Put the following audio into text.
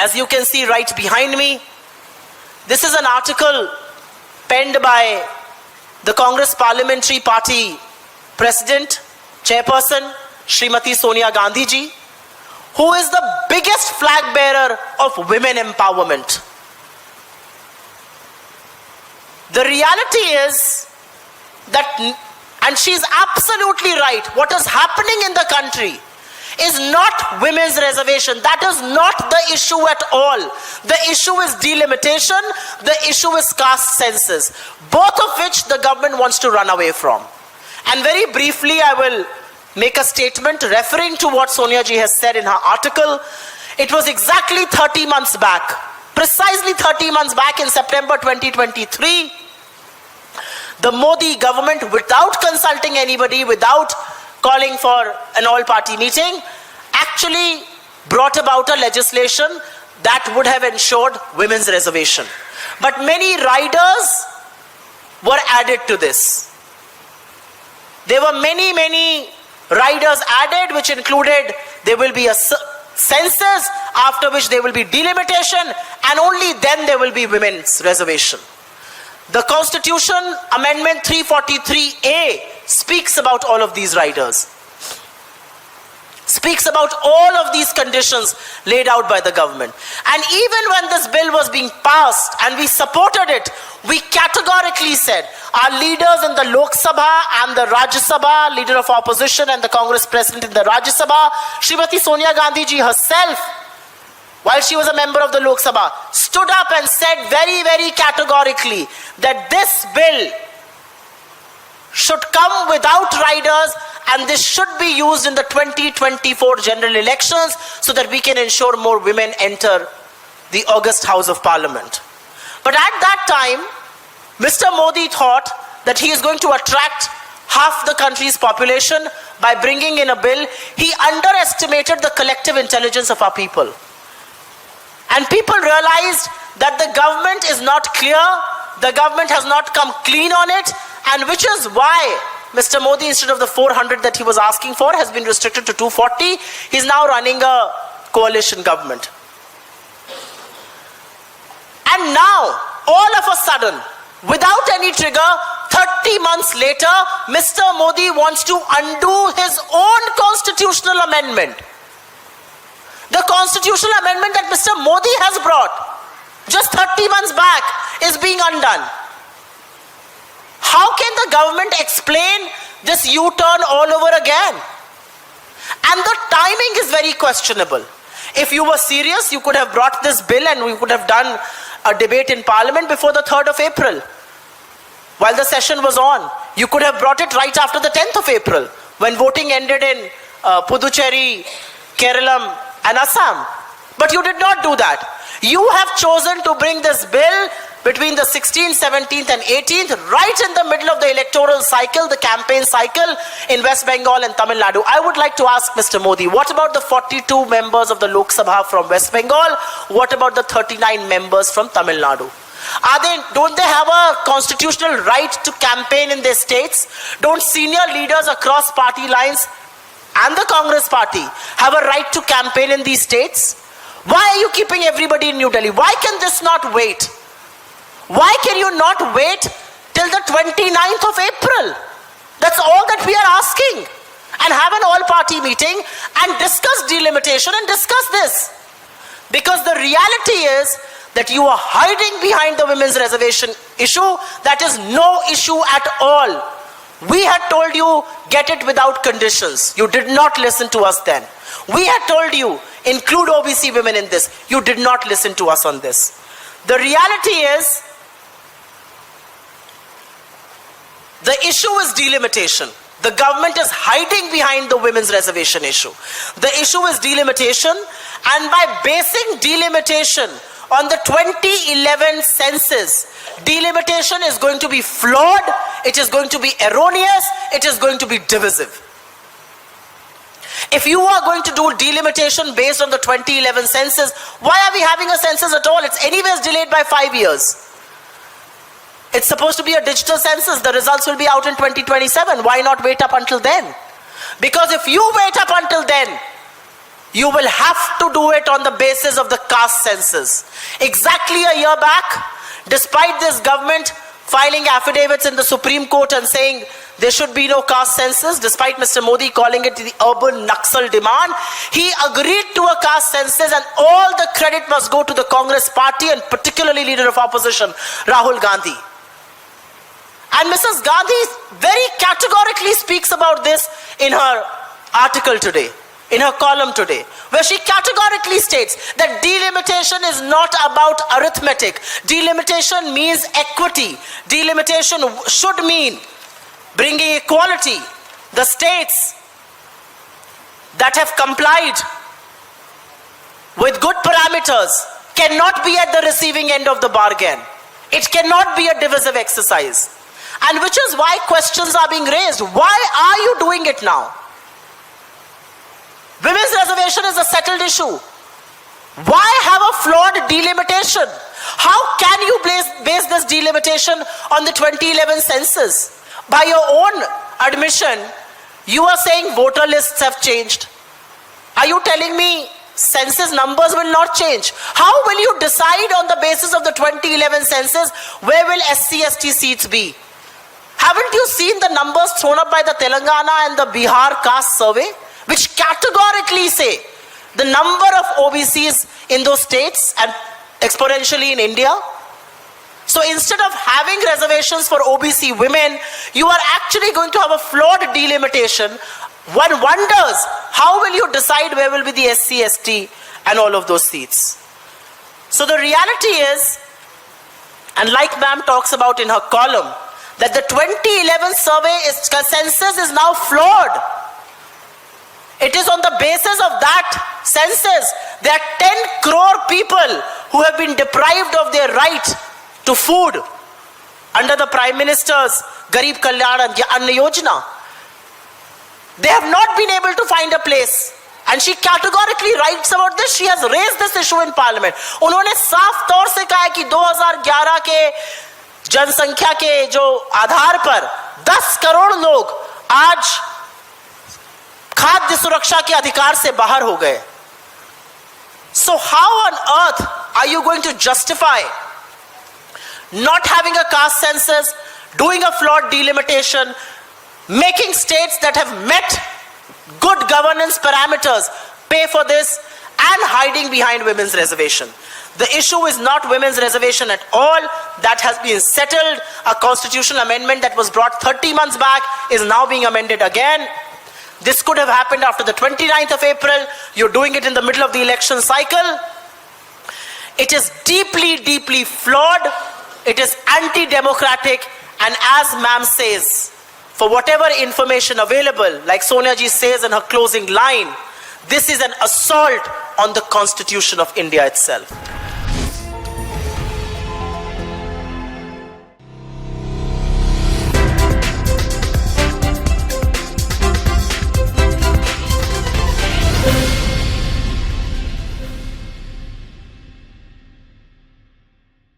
As you can see right behind me, this is an article penned by the Congress Parliamentary Party President, Chairperson, Srimati Sonia Gandhi ji, who is the biggest flag bearer of women empowerment. The reality is that, and she's absolutely right, what is happening in the country is not women's reservation. That is not the issue at all. The issue is delimitation, the issue is caste census, both of which the government wants to run away from. And very briefly, I will make a statement referring to what Sonia ji has said in her article. It was exactly 30 months back, precisely 30 months back in September 2023, the Modi government, without consulting anybody, without calling for an all-party meeting, actually brought about a legislation that would have ensured women's reservation. But many riders were added to this. There were many riders added, which included there will be a census, after which there will be delimitation, and only then there will be women's reservation. The Constitution Amendment 343A speaks about all of these riders, speaks about all of these conditions laid out by the government. And even when this bill was being passed and we supported it, we categorically said, our leaders in the Lok Sabha and the Rajya Sabha, leader of opposition and the Congress president in the Rajya Sabha, Srimati Sonia Gandhi ji herself, while she was a member of the Lok Sabha, stood up and said very categorically that this bill should come without riders and this should be used in the 2024 general elections so that we can ensure more women enter the August House of Parliament. But at that time, Mr. Modi thought that he is going to attract half the country's population by bringing in a bill. He underestimated the collective intelligence of our people. And people realized that the government is not clear, the government has not come clean on it, and which is why Mr. Modi, instead of the 400 that he was asking for, has been restricted to 240. He's now running a coalition government. And now, all of a sudden, without any trigger, 30 months later, Mr. Modi wants to undo his own constitutional amendment. The constitutional amendment that Mr. Modi has brought just 30 months back is being undone. How can the government explain this U-turn all over again? And the timing is very questionable. If you were serious, you could have brought this bill and we could have done a debate in Parliament before the 3rd of April. While the session was on, you could have brought it right after the 10th of April, when voting ended in Puducherry, Kerala, and Assam. But you did not do that. You have chosen to bring this bill between the 16th, 17th and 18th, right in the middle of the electoral cycle, the campaign cycle in West Bengal and Tamil Nadu. I would like to ask Mr. Modi, what about the 42 members of the Lok Sabha from West Bengal? What about the 39 members from Tamil Nadu? Don't they have a constitutional right to campaign in their states? Don't senior leaders across party lines and the Congress party have a right to campaign in these states? Why are you keeping everybody in New Delhi? Why can this not wait? Why can you not wait till the 29th of April? That's all that we are asking. And have an all-party meeting and discuss delimitation and discuss this. Because the reality is that you are hiding behind the women's reservation issue. That is no issue at all. We had told you, get it without conditions. You did not listen to us then. We had told you, include OBC women in this. You did not listen to us on this. The reality is, the issue is delimitation. The government is hiding behind the women's reservation issue. The issue is delimitation, and by basing delimitation on the 2011 census, delimitation is going to be flawed, it is going to be erroneous, it is going to be divisive. If you are going to do delimitation based on the 2011 census, why are we having a census at all? It's anyways delayed by 5 years. It's supposed to be a digital census. The results will be out in 2027. Why not wait up until then? Because if you wait up until then, You will have to do it on the basis of the caste census. Exactly a year back, despite this government filing affidavits in the Supreme Court and saying there should be no caste census, despite Mr. Modi calling it the urban Naxal demand, he agreed to a caste census, and all the credit must go to the Congress party and particularly leader of opposition, Rahul Gandhi. And Mrs. Gandhi very categorically speaks about this in her article today, in her column today, where she categorically states that delimitation is not about arithmetic. Delimitation means equity. Delimitation should mean bringing equality. The states that have complied with good parameters cannot be at the receiving end of the bargain. It cannot be a divisive exercise. And which is why questions are being raised. Why are you doing it now? Women's reservation is a settled issue. Why have a flawed delimitation? How can you base this delimitation on the 2011 census? By your own admission, you are saying voter lists have changed. Are you telling me census numbers will not change? How will you decide on the basis of the 2011 census where will SC/ST seats be? Haven't you seen the numbers thrown up by the Telangana and the Bihar caste survey, which categorically say the number of OBCs in those states and exponentially in India? So instead of having reservations for OBC women, you are actually going to have a flawed delimitation. One wonders, how will you decide where will be the SC/ST and all of those seats? So the reality is, and like ma'am talks about in her column, that the 2011 census is now flawed. It is on the basis of that census. There are 10 crore people who have been deprived of their right to food under the Prime Minister's Garib Kalyan Anna Yojana. They have not been able to find a place. And she categorically writes about this. She has raised this issue in Parliament. उन्होंने साफ तौर से कहा है कि 2011 के जनसंख्या के जो आधार पर 10 करोड़ लोग आज खाद्य सुरक्षा के अधिकार से बाहर हो गए. So how on earth are you going to justify not having a caste census, doing a flawed delimitation, making states that have met good governance parameters pay for this, and hiding behind women's reservation? The issue is not women's reservation at all. That has been settled. A constitutional amendment that was brought 30 months back is now being amended again. This could have happened after the 29th of April. You're doing it in the middle of the election cycle. It is deeply, deeply flawed. It is anti-democratic. And as ma'am says, for whatever information available, like Sonia ji says in her closing line, this is an assault on the Constitution of India itself.